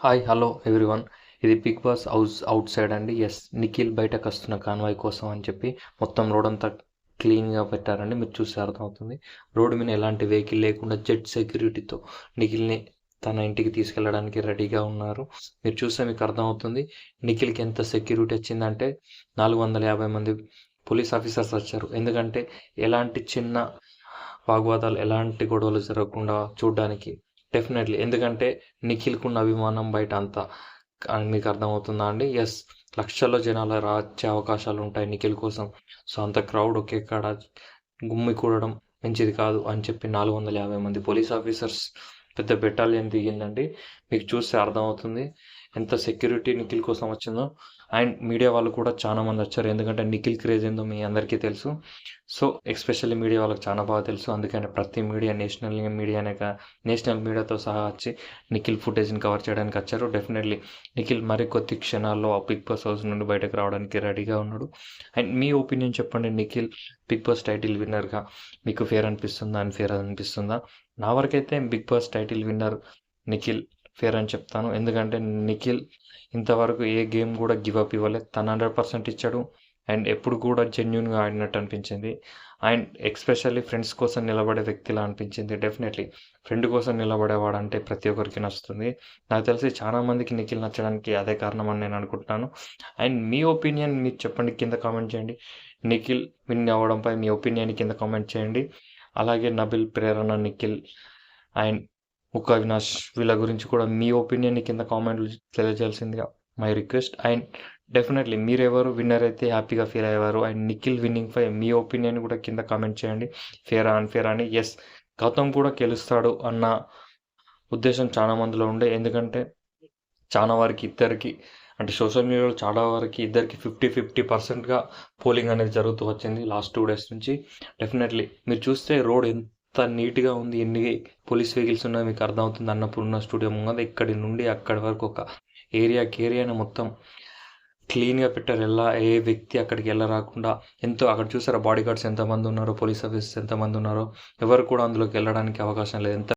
Hi hello everyone. ఇది Bigg Boss house outside అండి. Yes, Nikhil బయటకు వస్తున్న కాన్వాయ్ కోసం అని చెప్పి మొత్తం రోడ్ అంతా క్లీన్గా పెట్టారండి. మీరు చూస్తే అర్థమవుతుంది. రోడ్డు మీద ఎలాంటి వెహికల్ లేకుండా జెడ్ సెక్యూరిటీతో నిఖిల్ని తన ఇంటికి తీసుకెళ్ళడానికి రెడీగా ఉన్నారు. మీరు చూస్తే మీకు అర్థమవుతుంది నిఖిల్కి ఎంత సెక్యూరిటీ వచ్చిందంటే 450 మంది పోలీస్ ఆఫీసర్స్ వచ్చారు. ఎందుకంటే ఎలాంటి చిన్న వాగ్వాదాలు, ఎలాంటి గొడవలు జరగకుండా చూడడానికి. డెఫినెట్లీ, ఎందుకంటే నిఖిల్కున్న అభిమానం బయట అంతా అని మీకు అర్థమవుతుందా అండి? ఎస్, లక్షల్లో జనాలు వచ్చే అవకాశాలు ఉంటాయి నిఖిల్ కోసం. సో అంత క్రౌడ్ ఒకే కాడ గుమ్మి కూడడం మంచిది కాదు అని చెప్పి 450 మంది పోలీస్ ఆఫీసర్స్ పెద్ద బెటాలియన్ దిగిందండి. మీకు చూస్తే అర్థమవుతుంది ఎంత సెక్యూరిటీ నిఖిల్ కోసం వచ్చిందో. అండ్ మీడియా వాళ్ళు కూడా చాలా మంది వచ్చారు, ఎందుకంటే నిఖిల్ క్రేజ్ ఏందో మీ అందరికీ తెలుసు. సో ఎస్పెషల్లీ మీడియా వాళ్ళకి చాలా బాగా తెలుసు. అందుకని ప్రతి మీడియా, నేషనల్ మీడియాతో సహా వచ్చి నిఖిల్ ఫుటేజ్ని కవర్ చేయడానికి వచ్చారు. డెఫినెట్లీ నిఖిల్ మరికొద్ది క్షణాల్లో ఆ బిగ్ బాస్ హౌస్ నుండి బయటకు రావడానికి రెడీగా ఉన్నాడు. అండ్ మీ ఒపీనియన్ చెప్పండి, నిఖిల్ బిగ్ బాస్ టైటిల్ విన్నర్గా మీకు ఫేర్ అనిపిస్తుందా, అన్ఫేర్ అనిపిస్తుందా? నా వరకైతే Bigg Boss title winner Nikhil fair అని చెప్తాను. ఎందుకంటే నిఖిల్ ఇంతవరకు ఏ గేమ్ కూడా గివ్ అప్ ఇవ్వలేదు. తను 100% ఇచ్చాడు. అండ్ ఎప్పుడు కూడా జెన్యున్గా ఆడినట్టు అనిపించింది. అండ్ ఎక్స్పెషల్లీ ఫ్రెండ్స్ కోసం నిలబడే వ్యక్తిలా అనిపించింది. డెఫినెట్లీ ఫ్రెండ్ కోసం నిలబడేవాడంటే ప్రతి ఒక్కరికి నచ్చుతుంది. నాకు తెలిసి చాలామందికి నిఖిల్ నచ్చడానికి అదే కారణం అని నేను అనుకుంటున్నాను. అండ్ మీ ఒపీనియన్ మీరు చెప్పండి, కింద కామెంట్ చేయండి. నిఖిల్ విన్ అవ్వడంపై మీ ఒపీనియన్ కింద కామెంట్ చేయండి. అలాగే నబిల్, ప్రేరణ, నిఖిల్ అండ్ ముక్క అవినాష్ వీళ్ళ గురించి కూడా మీ ఒపీనియన్ కింద కామెంట్లు తెలియజేయాల్సిందిగా మై రిక్వెస్ట్. అండ్ డెఫినెట్లీ మీరెవరు విన్నర్ అయితే హ్యాపీగా ఫీల్ అయ్యేవారు, అండ్ నిఖిల్ విన్నింగ్ పై మీ ఒపీనియన్ కూడా కింద కామెంట్ చేయండి. ఫేరా అన్ఫేర్ అని. ఎస్, గౌతమ్ కూడా గెలుస్తాడు అన్న ఉద్దేశం చాలా మందిలో ఉండే. ఎందుకంటే చాలా వరకు ఇద్దరికి, అంటే సోషల్ మీడియాలో చాలా వరకు ఇద్దరికి 50-50%గా పోలింగ్ అనేది జరుగుతూ వచ్చింది లాస్ట్ 2 days నుంచి. డెఫినెట్లీ మీరు చూస్తే రోడ్ ఎంత నీట్గా ఉంది, ఎన్ని పోలీస్ వెహికల్స్ ఉన్నాయో మీకు అర్థమవుతుంది. అన్నపూర్ణ స్టూడియో ముంగద ఇక్కడి నుండి అక్కడి వరకు ఒక ఏరియాని మొత్తం క్లీన్గా పెట్టారు. ఏ వ్యక్తి అక్కడికి రాకుండా. ఎంతో అక్కడ చూసారా బాడీ గార్డ్స్ ఎంతమంది ఉన్నారో, పోలీస్ ఆఫీసర్స్ ఎంతమంది ఉన్నారో, ఎవరు కూడా అందులోకి వెళ్ళడానికి అవకాశం లేదు. ఎంత